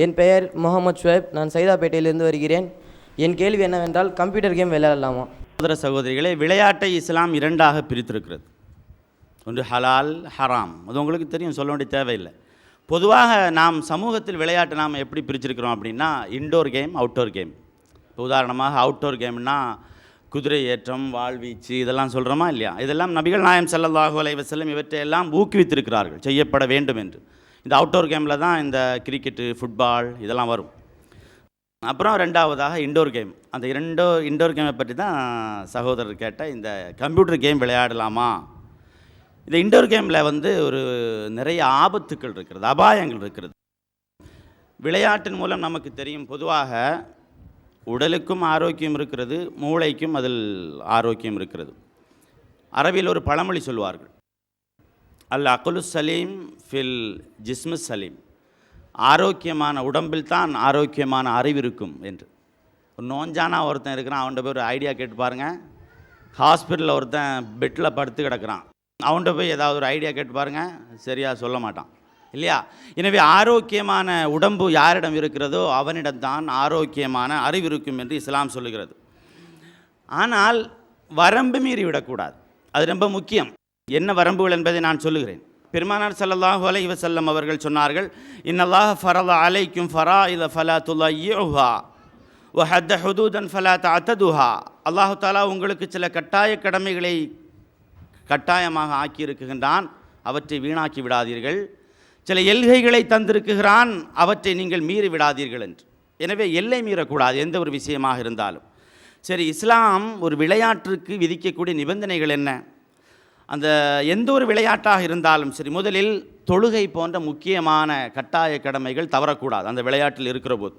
என் பெயர் முகமது ஷுவைப். நான் சைதாப்பேட்டையிலிருந்து வருகிறேன். என் கேள்வி என்னவென்றால், கம்ப்யூட்டர் கேம் விளையாடலாமா? சகோதர சகோதரிகளே, விளையாட்டை இஸ்லாம் இரண்டாக பிரித்திருக்கிறது. ஒன்று ஹலால், ஹராம். அது உங்களுக்கு தெரியும், சொல்ல வேண்டிய தேவையில்லை. பொதுவாக நாம் சமூகத்தில் விளையாட்டை நாம் எப்படி பிரிச்சிருக்கிறோம் அப்படின்னா, இன்டோர் கேம், அவுட்டோர் கேம். இப்போ உதாரணமாக அவுட்டோர் கேம்னா குதிரை ஏற்றம், வாழ்வீச்சு, இதெல்லாம் சொல்கிறோமா இல்லையா? இதெல்லாம் நபிகள் நாயம் ஸல்லல்லாஹு அலைஹி வஸல்லம் இவற்றையெல்லாம் ஊக்குவித்திருக்கிறார்கள், செய்யப்பட வேண்டும் என்று. இந்த அவுட்டோர் கேமில் தான் இந்த கிரிக்கெட்டு, ஃபுட்பால் இதெல்லாம் வரும். அப்புறம் ரெண்டாவதாக இண்டோர் கேம். அந்த இண்டோர் கேமை பற்றி தான் சகோதரர் கேட்ட, இந்த கம்ப்யூட்டர் கேம் விளையாடலாமா? இந்த இண்டோர் கேமில் ஒரு நிறைய ஆபத்துக்கள் இருக்கிறது, அபாயங்கள் இருக்கிறது. விளையாட்டின் மூலம் நமக்கு தெரியும், பொதுவாக உடலுக்கும் ஆரோக்கியம் இருக்கிறது, மூளைக்கும் அதில் ஆரோக்கியம் இருக்கிறது. அரபியில் ஒரு பழமொழி சொல்வார்கள், அல் அகுலு சலீம் ஃபில் ஜிஸ்மு சலீம். ஆரோக்கியமான உடம்பில் தான் ஆரோக்கியமான அறிவு இருக்கும் என்று. ஒரு நோஞ்சானா ஒருத்தன் இருக்கிறான், அவன்கிட்ட போய் ஒரு ஐடியா கேட்டு பாருங்கள். ஹாஸ்பிட்டலில் ஒருத்தன் பெட்டில் படுத்து கிடக்கிறான், அவன்கிட்ட போய் ஏதாவது ஒரு ஐடியா கேட்டு பாருங்கள், சரியாக சொல்ல மாட்டான் இல்லையா? எனவே ஆரோக்கியமான உடம்பு யாரிடம் இருக்கிறதோ அவனிடம்தான் ஆரோக்கியமான அறிவு இருக்கும் என்று இஸ்லாம் சொல்லுகிறது. ஆனால் வரம்பு மீறி விடக்கூடாது, அது ரொம்ப முக்கியம். என்ன வரம்புகள் என்பதை நான் சொல்லுகிறேன். பெருமானார் ஸல்லல்லாஹு அலைஹி வஸல்லம் அவர்கள் சொன்னார்கள், இன்னல்லாஹ ஃபரத அலைக்கும் ஃபராயித ஃபலா துலையுஹா வ ஹத்த ஹுதூதன் ஃபலா தஅததுஹா. அல்லாஹ் தஆலா உங்களுக்கு சில கட்டாய கடமைகளை கட்டாயமாக ஆக்கியிருக்கின்றான், அவற்றை வீணாக்கி விடாதீர்கள். சில எல்கைகளை தந்திருக்குகிறான், அவற்றை நீங்கள் மீறி விடாதீர்கள் என்று. எனவே எல்லை மீறக்கூடாது எந்த ஒரு விஷயமாக இருந்தாலும். சரி, இஸ்லாம் ஒரு விளையாட்டிற்கு விதிக்கக்கூடிய நிபந்தனைகள் என்ன? அந்த எந்த ஒரு விளையாட்டாக இருந்தாலும் சரி, முதலில் தொழுகை போன்ற முக்கியமான கட்டாய கடமைகள் தவறக்கூடாது. அந்த விளையாட்டில் இருக்கிற போது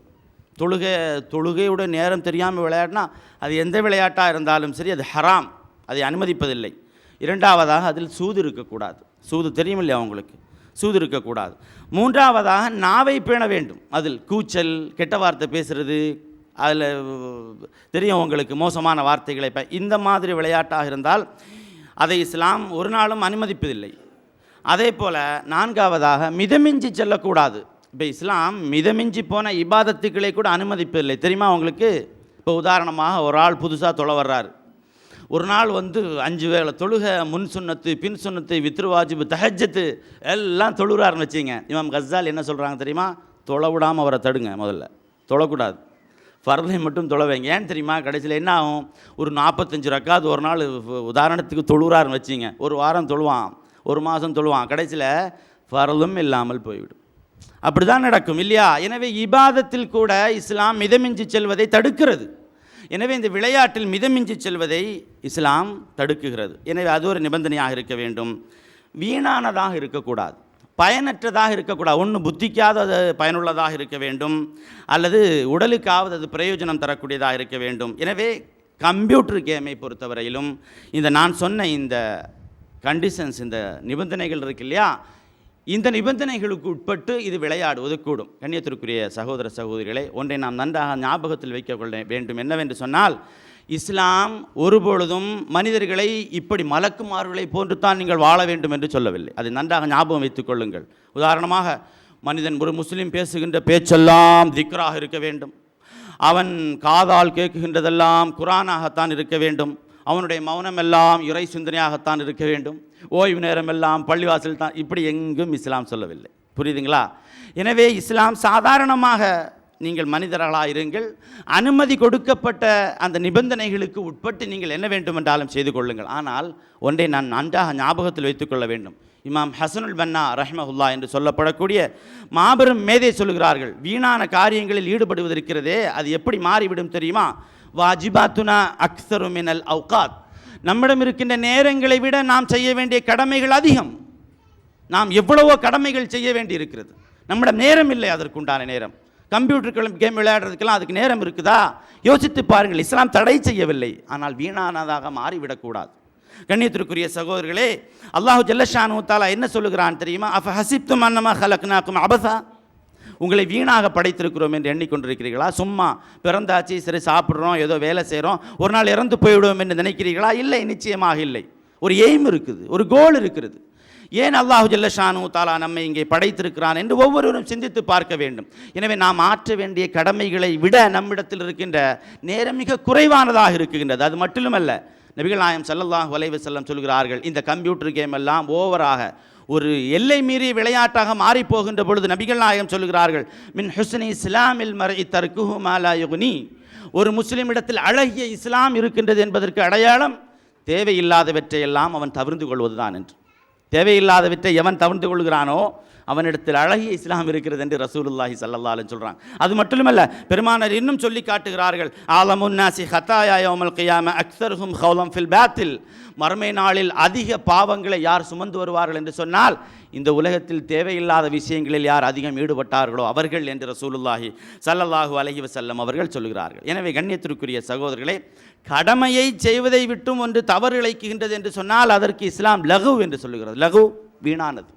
தொழுகையோட நேரம் தெரியாமல் விளையாடினா அது எந்த விளையாட்டாக இருந்தாலும் சரி, அது ஹராம், அதை அனுமதிப்பதில்லை. இரண்டாவதாக, அதில் சூது இருக்கக்கூடாது. சூது தெரியும் இல்லையா உங்களுக்கு? சூது இருக்கக்கூடாது. மூன்றாவதாக, நாவை பேண வேண்டும். அதில் கூச்சல், கெட்ட வார்த்தை பேசுகிறது, அதில் தெரியும் உங்களுக்கு, மோசமான வார்த்தைகளை இந்த மாதிரி விளையாட்டாக இருந்தால் அதை இஸ்லாம் ஒரு நாளும் அனுமதிப்பதில்லை. அதே போல் நான்காவதாக, மிதமிஞ்சி செல்லக்கூடாது. இப்போ இஸ்லாம் மிதமிஞ்சி போன இபாதத்துக்களை கூட அனுமதிப்பதில்லை, தெரியுமா உங்களுக்கு? இப்போ உதாரணமாக, ஒரு ஆள் புதுசாக தொழ வர்றாரு. ஒரு நாள் 5 வேளை தொழுக, முன் சுன்னத்து, பின் சுன்னத்து, வித்ரு வாஜிபு, தஹஜ்ஜத்து எல்லாம் தொழுறாருன்னு வச்சுங்க. இமாம் கஸ்ஸாலி என்ன சொல்கிறாங்க தெரியுமா? தொழ விடாமல் அவரை தடுங்க, முதல்ல தொழக்கூடாது, ஃபர்தை மட்டும் தொழ வைங்க. ஏன்னு தெரியுமா? கடைசியில் என்ன ஆகும்? ஒரு 45 ரக்காத் ஒரு நாள் உதாரணத்துக்கு தொழுறாருன்னு வச்சிங்க. ஒரு வாரம் தொழுவான், ஒரு மாதம் தொழுவான், கடைசியில் ஃபர்தும் இல்லாமல் போய்விடும். அப்படி தான் நடக்கும் இல்லையா? எனவே இபாதத்தில் கூட இஸ்லாம் மிதமிஞ்சி செல்வதை தடுக்கிறது. எனவே இந்த விளையாட்டில் மிதமிஞ்சி செல்வதை இஸ்லாம் தடுக்குகிறது. எனவே அது ஒரு நிபந்தனையாக இருக்க வேண்டும். வீணானதாக இருக்கக்கூடாது, பயனற்றதாக இருக்கக்கூடாது. ஒன்று புத்திக்காவது அது பயனுள்ளதாக இருக்க வேண்டும், அல்லது உடலுக்காவது அது பிரயோஜனம் தரக்கூடியதாக இருக்க வேண்டும். எனவே கம்ப்யூட்டர் கேமை பொறுத்தவரையிலும் நான் சொன்ன இந்த கண்டிஷன்ஸ், இந்த நிபந்தனைகள் இருக்கு இல்லையா, இந்த நிபந்தனைகளுக்கு உட்பட்டு இது விளையாடுவது கூடும். கண்ணியத்திற்குரிய சகோதர சகோதரிகளை, ஒன்றை நாம் நன்றாக ஞாபகத்தில் வைத்துக்கொள்ள வேண்டும். என்னவென்று சொன்னால், இஸ்லாம் ஒருபொழுதும் மனிதர்களை இப்படி மலக்குமார்களை போன்று தான் நீங்கள் வாழ வேண்டும் என்று சொல்லவில்லை. அதை நன்றாக ஞாபகம் வைத்துக் கொள்ளுங்கள். உதாரணமாக, மனிதன் ஒரு முஸ்லீம் பேசுகின்ற பேச்செல்லாம் திக்ராக இருக்க வேண்டும், அவன் காதால் கேட்குகின்றதெல்லாம் குரானாகத்தான் இருக்க வேண்டும், அவனுடைய மௌனம் எல்லாம் இறை சிந்தனையாகத்தான் இருக்க வேண்டும், ஓய்வு நேரம் எல்லாம் பள்ளிவாசல் தான், இப்படி எங்கும் இஸ்லாம் சொல்லவில்லை. புரியுதுங்களா? எனவே இஸ்லாம் சாதாரணமாக நீங்கள் மனிதர்களாக இருங்கள், அனுமதி கொடுக்கப்பட்ட அந்த நிபந்தனைகளுக்கு உட்பட்டு நீங்கள் என்ன வேண்டுமென்றாலும் செய்து கொள்ளுங்கள். ஆனால் ஒன்றை நான் நன்றாக ஞாபகத்தில் வைத்துக்கொள்ள வேண்டும். இமாம் ஹசனுல் பன்னா ரஹ்மஹுல்லா என்று சொல்லப்படக்கூடிய மாபெரும் மேதை சொல்கிறார்கள், வீணான காரியங்களில் ஈடுபடுவதற்கிறதே அது எப்படி மாறிவிடும் தெரியுமா? வாஜிபாத்துனா அக்ஸரு மினல் அவுகாத். நம்மிடம் இருக்கின்ற நேரங்களை விட நாம் செய்ய வேண்டிய கடமைகள் அதிகம். நாம் எவ்வளவோ கடமைகள் செய்ய வேண்டி இருக்கிறது, நம்மிடம் நேரம் இல்லை, அதற்குண்டான நேரம். கம்ப்யூட்டர் கேம் விளையாடுறதுக்கெல்லாம் அதுக்கு நேரம் இருக்குதா? யோசித்து பாருங்கள். இஸ்லாம் தடை செய்யவில்லை, ஆனால் வீணானதாக மாறிவிடக்கூடாது. கண்ணியத்திற்குரிய சகோதரர்களே, அல்லாஹு ஜல்லஷானு தஆலா என்ன சொல்லுகிறான் தெரியுமா? அஃப ஹஸிப்தும் அன்னமா ஹலக்னாக்கும் அபஸா. உங்களை வீணாக படைத்திருக்கிறோம் என்று எண்ணிக்கொண்டிருக்கிறீர்களா? சும்மா பிறந்தாச்சு, சரி சாப்பிட்றோம், ஏதோ வேலை செய்கிறோம், ஒரு நாள் இறந்து போய்விடுவோம் என்று நினைக்கிறீர்களா? இல்லை, நிச்சயமாக இல்லை. ஒரு எய்ம் இருக்குது, ஒரு கோல் இருக்கிறது. ஏன் அல்லாஹு ஜல்லஷானு தாலா நம்மை இங்கே படைத்திருக்கிறான் என்று ஒவ்வொருவரும் சிந்தித்து பார்க்க வேண்டும். எனவே நாம் ஆற்ற வேண்டிய கடமைகளை விட நம்மிடத்தில் இருக்கின்ற நேரம் மிக குறைவானதாக இருக்கின்றது. அது மட்டுமல்ல, நபிகள் நாயகம் ஸல்லல்லாஹு அலைஹி வஸல்லம் சொல்கிறார்கள், இந்த கம்ப்யூட்டர் கேம் எல்லாம் ஓவராக ஒரு எல்லை மீறிய விளையாட்டாக மாறி போகின்ற பொழுது நபிகள் நாயகம் சொல்கிறார்கள், மின் ஹுஸ்னி இஸ்லாமில் மர்இ தர்குஹு மா லா யுக்னி, ஒரு முஸ்லிமிடத்தில் அழகிய இஸ்லாம் இருக்கின்றது என்பதற்கு அடையாளம் தேவையில்லாதவற்றையெல்லாம் அவன் தவிர்த்து கொள்வதுதான் என்று. தேவையில்லாதவற்றை எவன் தவிர்த்து கொள்கிறானோ அவனிடத்தில் அழகிய இஸ்லாம் இருக்கிறது என்று ரசூலுல்லாஹி ஸல்லல்லாஹு அலைஹி சொல்கிறாங்க. அது மட்டுமல்ல, பெருமானார் இன்னும் சொல்லி காட்டுகிறார்கள், ஆலமுன் நாசி ஹதாயா யௌமல் கியாம அக்ஸருஹும் கௌலம் ஃபில் பாத்தில், மறுமை நாளில் அதிக பாவங்களை யார் சுமந்து வருவார்கள் என்று சொன்னால் இந்த உலகத்தில் தேவையில்லாத விஷயங்களில் யார் அதிகம் ஈடுபட்டார்களோ அவர்கள் என்று ரசூலுல்லாஹி ஸல்லல்லாஹு அலைஹி வஸல்லம் அவர்கள் சொல்கிறார்கள். எனவே கண்ணியத்திற்குரிய சகோதரர்களே, கடமையை செய்வதை விட்டும் ஒன்று தவறு இழைக்கின்றது என்று சொன்னால் அதற்கு இஸ்லாம் லகு என்று சொல்லுகிறது. லகு வீணானது,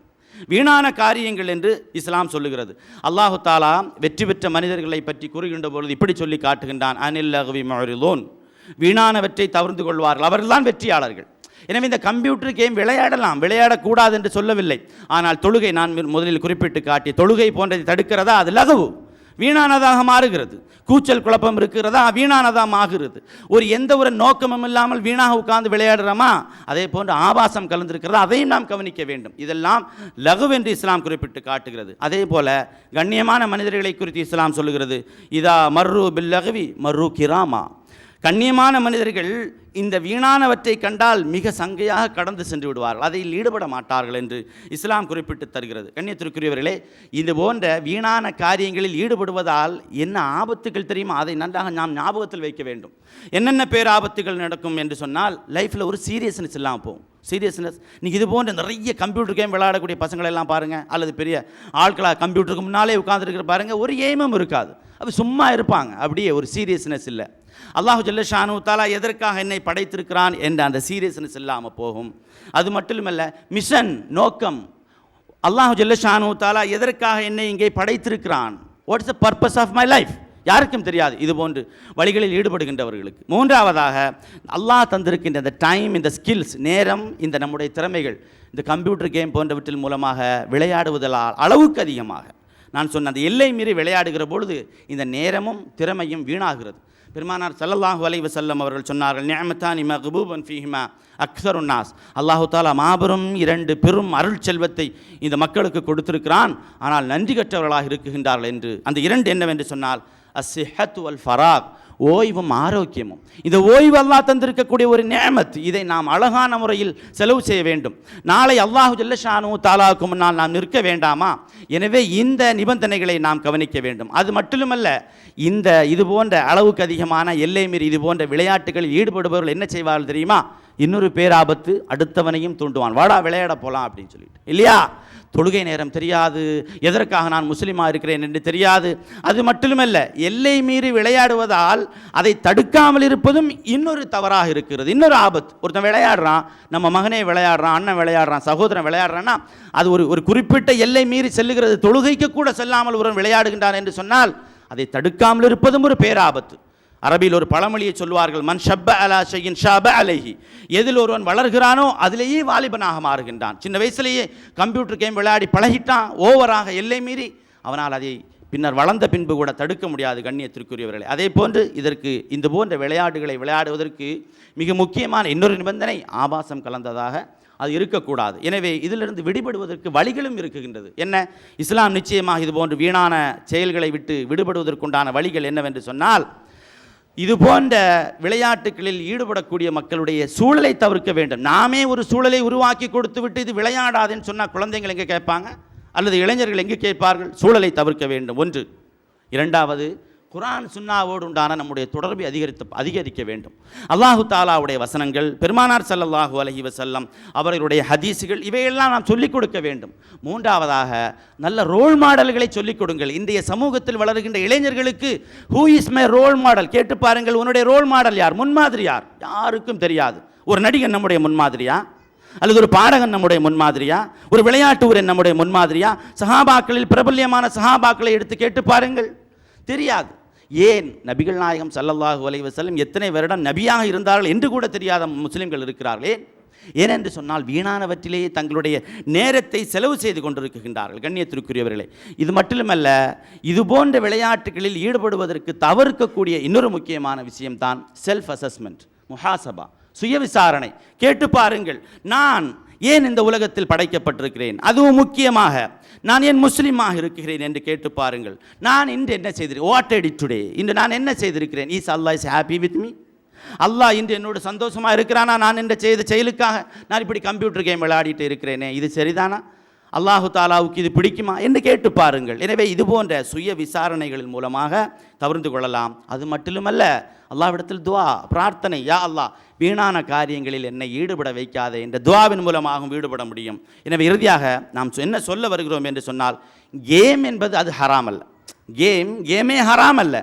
வீணான காரியங்கள் என்று இஸ்லாம் சொல்லுகிறது. அல்லாஹு தாலா வெற்றி பெற்ற மனிதர்களை பற்றி கூறுகின்ற பொழுது இப்படி சொல்லி காட்டுகின்றான், அனில் லகுவி முஅரிலூன், வீணானவற்றை தவிர்த்து கொள்வார்கள், அவர்கள்தான் வெற்றியாளர்கள். எனவே இந்த கம்ப்யூட்டர் கேம் விளையாடலாம், விளையாடக்கூடாது என்று சொல்லவில்லை. ஆனால் தொழுகை, நான் முதலில் குறிப்பிட்டு காட்டிய தொழுகை போன்றதை தடுக்கிறதா, அது லகுவு, வீணானதாக மாறுகிறது. கூச்சல் குழப்பம் இருக்கிறதா, வீணானதாக ஆகிறது. எந்த ஒரு நோக்கமும் இல்லாமல் வீணாக உட்கார்ந்து விளையாடுறோமா, அதே போன்று ஆபாசம் கலந்திருக்கிறதா, அதையும் நாம் கவனிக்க வேண்டும். இதெல்லாம் லகு என்று இஸ்லாம் குறிப்பிட்டு காட்டுகிறது. அதே போல கண்ணியமான மனிதர்களை குறித்து இஸ்லாம் சொல்லுகிறது, இதா மர்ரு பில் லகுவி மர்ரு கிராமா, கண்ணியமான மனிதர்கள் இந்த வீணானவற்றை கண்டால் மிக சங்கையாக கடந்து சென்று விடுவார்கள், அதில் ஈடுபட மாட்டார்கள் என்று இஸ்லாம் குறிப்பிட்டு தருகிறது. கண்ணியத்திற்குரியவர்களே, இது போன்ற வீணான காரியங்களில் ஈடுபடுவதால் என்ன ஆபத்துகள் தெரியுமா, அதை நன்றாக நாம் ஞாபகத்தில் வைக்க வேண்டும். என்னென்ன பேராபத்துகள் நடக்கும் என்று சொன்னால், லைஃப்பில் ஒரு சீரியஸ்னஸ் இல்லாமல் போகும். சீரியஸ்னஸ், நீங்கள் இது போன்ற நிறைய கம்ப்யூட்டர் கேம் விளையாடக்கூடிய பசங்களெல்லாம் பாருங்கள், அல்லது பெரிய ஆட்களாக கம்ப்யூட்டருக்கு முன்னாலே உட்காந்துருக்கிற பாருங்கள், ஒரு எய்மும் இருக்காது, அது சும்மா இருப்பாங்க, அப்படியே ஒரு சீரியஸ்னஸ் இல்லை. அல்லாஹு ஜல்லஷானு தாலா எதற்காக என்னை படைத்திருக்கிறான் என்ற அந்த சீரியஸ்னஸ் இல்லாமல் போகும். அது மட்டுமல்ல, மிஷன், நோக்கம், அல்லாஹு ஜல்லஷானு தாலா எதற்காக என்னை இங்கே படைத்திருக்கிறான், what is the purpose of my life, யாருக்கும் தெரியாது இது போன்று வழிகளில் ஈடுபடுகின்றவர்களுக்கு. மூன்றாவதாக, அல்லாஹ் தந்திருக்கின்ற இந்த டைம், இந்த ஸ்கில்ஸ், நேரம், இந்த நம்முடைய திறமைகள் இந்த கம்ப்யூட்டர் கேம் போன்றவற்றின் மூலமாக விளையாடுவதால் அளவுக்கு அதிகமாக நான் சொன்ன அந்த எல்லை மீறி விளையாடுகிற பொழுது இந்த நேரமும் திறமையும் வீணாகிறது. பெருமானார் ஸல்லல்லாஹு அலைஹி வஸல்லம் அவர்கள் சொன்னார்கள், நிஅமத்தானி மக்பூபன் ஃபீஹிமா அக்ஸருன் நாஸ், அல்லாஹு தாலா மாபெரும் 2 பெரும் அருள் செல்வத்தை இந்த மக்களுக்கு கொடுத்திருக்கிறான், ஆனால் நன்றி கற்றவர்களாக இருக்குகின்றார்கள் என்று. அந்த 2 என்னவென்று சொன்னால், அஸ்ஸிஹத்து வல் ஃபராக், ஓய்வும் ஆரோக்கியமும். இந்த ஓய்வு அல்லாஹ் தந்திருக்கக்கூடிய ஒரு நிஅமத், இதை நாம் அழகான முறையில் செலவு செய்ய வேண்டும். நாளை அல்லாஹு ஜல்லஷானு தாலாவுக்கு முன்னால் நாம் நிற்க வேண்டாமா? எனவே இந்த நிபந்தனைகளை நாம் கவனிக்க வேண்டும். அது மட்டுமல்ல, இது போன்ற அளவுக்கு அதிகமான எல்லை மீறி இது போன்ற விளையாட்டுகளில் ஈடுபடுபவர்கள் என்ன செய்வார்கள் தெரியுமா? இன்னொரு பேராபத்து, அடுத்தவனையும் தூண்டுவான், வாடா விளையாட போகலாம் அப்படின்னு சொல்லிட்டு, இல்லையா? தொழுகை நேரம் தெரியாது, எதற்காக நான் முஸ்லீமாக இருக்கிறேன் என்று தெரியாது. அது மட்டுமல்ல, எல்லை மீறி விளையாடுவதால் அதை தடுக்காமல் இருப்பதும் இன்னொரு தவறாக இருக்கிறது, இன்னொரு ஆபத்து. ஒருத்தன் விளையாடுறான், நம்ம மகனே விளையாடுறான், அண்ணன் விளையாடுறான், சகோதரன் விளையாடுறான்னா அது ஒரு குறிப்பிட்ட எல்லை மீறி செல்லுகிறது. தொழுகைக்கு கூட செல்லாமல் ஒருவன் விளையாடுகின்றான் என்று சொன்னால் அதை தடுக்காமல் இருப்பதும் ஒரு பேராபத்து. அரபியில் ஒரு பழமொழியை சொல்வார்கள், மன் ஷப்ப அலா ஷையின் ஷாப அலைஹி, எதில் ஒருவன் வளர்கிறானோ அதிலேயே வாலிபனாக மாறுகின்றான். சின்ன வயசுலேயே கம்ப்யூட்டர் கேம் விளையாடி பழகிட்டான், ஓவராக எல்லை மீறி, அவனால் அதை பின்னர் வளர்ந்த பின்பு கூட தடுக்க முடியாது. கண்ணியத்திற்குரியவர்களே, அதே போன்று இந்த போன்ற விளையாட்டுகளை விளையாடுவதற்கு மிக முக்கியமான இன்னொரு நிபந்தனை, ஆபாசம் கலந்ததாக அது இருக்கக்கூடாது. எனவே இதிலிருந்து விடுபடுவதற்கு வழிகளும் இருக்குகின்றது. என்ன? இஸ்லாம் நிச்சயமாக இது போன்று வீணான செயல்களை விட்டு விடுபடுவதற்குண்டான வழிகள் என்னவென்று சொன்னால், இது போன்ற விளையாட்டுகளில் ஈடுபடக்கூடிய மக்களுடைய சூழலை தவிர்க்க வேண்டும். நாமே ஒரு சூழலை உருவாக்கி கொடுத்து விட்டு இது விளையாடாதுன்னு சொன்னால் குழந்தைகள் எங்கே கேட்பாங்க, அல்லது இளைஞர்கள் எங்கே கேட்பார்கள்? சூழலை தவிர்க்க வேண்டும், ஒன்று. இரண்டாவது, குர்ஆன் சுன்னாவோடு உண்டான நம்முடைய தொடர்பை அதிகரிக்க வேண்டும். அல்லாஹு தாலாவுடைய வசனங்கள், பெருமானார் ஸல்லல்லாஹு அலைஹி வஸல்லம் அவர்களுடைய ஹதீஸுகள், இவையெல்லாம் நாம் சொல்லிக் கொடுக்க வேண்டும். மூன்றாவதாக, நல்ல ரோல் மாடல்களை சொல்லிக் கொடுங்கள். இன்றைய சமூகத்தில் வளர்கின்ற இளைஞர்களுக்கு who is my role model கேட்டு பாருங்கள். உன்னுடைய ரோல் மாடல் யார், முன்மாதிரி யார்? யாருக்கும் தெரியாது. ஒரு நடிகன் நம்முடைய முன்மாதிரியா, அல்லது ஒரு பாடகன் நம்முடைய முன்மாதிரியா, ஒரு விளையாட்டு வீரன் நம்முடைய முன்மாதிரியா? சஹாபாக்களில் பிரபல்யமான சஹாபாக்களை எடுத்து கேட்டு பாருங்கள், தெரியாது. ஏன்? நபிகள் நாயகம் ஸல்லல்லாஹு அலைஹி வஸல்லம் எத்தனை வருடம் நபியாக இருந்தார்கள் என்று கூட தெரியாத முஸ்லிம்கள் இருக்கிறார்கள். ஏன்? ஏனென்று சொன்னால் வீணானவற்றிலேயே தங்களுடைய நேரத்தை செலவு செய்து கொண்டிருக்கின்றார்கள். கண்ணியத்திற்குரியவர்களே, இது மட்டுமல்ல, இது போன்ற விளையாட்டுகளில் ஈடுபடுவதற்கு தவிர்க்கக்கூடிய இன்னொரு முக்கியமான விஷயம்தான் செல்ஃப் அசஸ்மெண்ட், முஹாசபா, சுய விசாரணை. கேட்டு பாருங்கள், நான் ஏன் இந்த உலகத்தில் படைக்கப்பட்டிருக்கிறேன், அதுவும் முக்கியமாக நான் ஏன் முஸ்லீமாக இருக்கிறேன் என்று கேட்டு பாருங்கள். நான் இன்று என்ன செய்திருக்கிறேன், வாட் ஐ டிட் டுடே, இன்று நான் என்ன செய்திருக்கிறேன். Is Allah is happy with me, Allah இன்று என்னோட சந்தோஷமாக இருக்கிறானா, நான் என்ற செய்த செயலுக்காக நான் இப்படி கம்ப்யூட்டர் கேம் விளையாடிட்டு இருக்கிறேனே, இது சரிதானா, அல்லாஹு தாலாவுக்கு இது பிடிக்குமா என்று கேட்டு பாருங்கள். எனவே இது போன்ற சுய விசாரணைகளின் மூலமாக தவிர்த்து கொள்ளலாம். அது மட்டுமல்ல, அல்லாஹ்விடத்தில் துவா, பிரார்த்தனை, யா அல்லாஹ் வீணான காரியங்களில் என்னை ஈடுபட வைக்காதே என்ற துவாவின் மூலமாகவும் ஈடுபட முடியும். எனவே இறுதியாக நாம் என்ன சொல்ல வருகிறோம் என்று சொன்னால், கேம் என்பது அது ஹராம் அல்ல, கேமே ஹராம் அல்ல.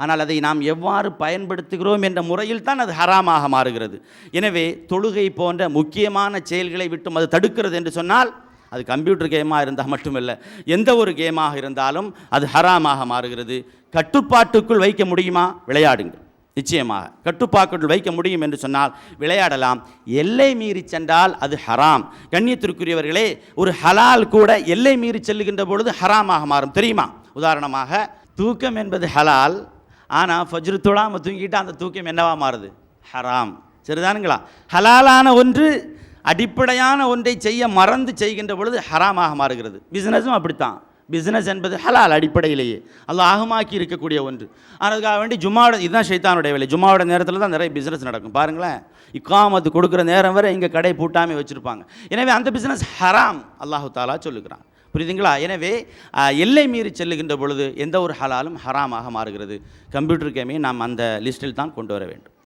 ஆனால் அதை நாம் எவ்வாறு பயன்படுத்துகிறோம் என்ற முறையில் தான் அது ஹராமாக மாறுகிறது. எனவே தொழுகை போன்ற முக்கியமான செயல்களை விட்டும் அது தடுக்கிறது என்று சொன்னால், அது கம்ப்யூட்டர் கேமாக இருந்தால் மட்டுமல்ல, எந்த ஒரு கேமாக இருந்தாலும் அது ஹராமாக மாறுகிறது. கட்டுப்பாட்டுக்குள் வைக்க முடியுமா, விளையாடுங்கள். நிச்சயமாக கட்டுப்பாட்டுக்குள் வைக்க முடியும் என்று சொன்னால் விளையாடலாம். எல்லை மீறி சென்றால் அது ஹராம். கண்ணியத்திற்குரியவர்களே, ஒரு ஹலால் கூட எல்லை மீறி செல்லுகின்ற பொழுது ஹராமாக மாறும், தெரியுமா? உதாரணமாக, தூக்கம் என்பது ஹலால், ஆனால் ஃபஜ்ரு தொழாமல் தூங்கிட்டு அந்த தூக்கம் என்னவா மாறுது, ஹராம். சரிதானுங்களா? ஹலாலான ஒன்று அடிப்படையான ஒன்றை செய்ய மறந்து செய்கின்ற பொழுது ஹராமாக மாறுகிறது. பிஸ்னஸும் அப்படித்தான். பிஸ்னஸ் என்பது ஹலால் அடிப்படையிலேயே, அல்லாஹ் ஆகமாக்கி இருக்கக்கூடிய ஒன்று. ஆனால் அதுக்காக வேண்டி ஜும்மாவோட, இதுதான் ஷைத்தானுடைய வேலை. ஜும்மாவோட நேரத்தில் தான் நிறைய பிஸ்னஸ் நடக்கும். பாருங்களேன், இக்காமத்து கொடுக்குற நேரம் வரை இங்கே கடை பூட்டாமல் வச்சுருப்பாங்க. எனவே அந்த பிஸ்னஸ் ஹராம் அல்லாஹு தாலா சொல்லுகிறான். புரியுதுங்களா? எனவே எல்லை மீறி செல்லுகின்ற பொழுது எந்த ஒரு ஹலாலும் ஹராமாக மாறுகிறது. கம்ப்யூட்டர் கேமையும் நாம் அந்த லிஸ்ட்டில் தான் கொண்டு வர வேண்டும்.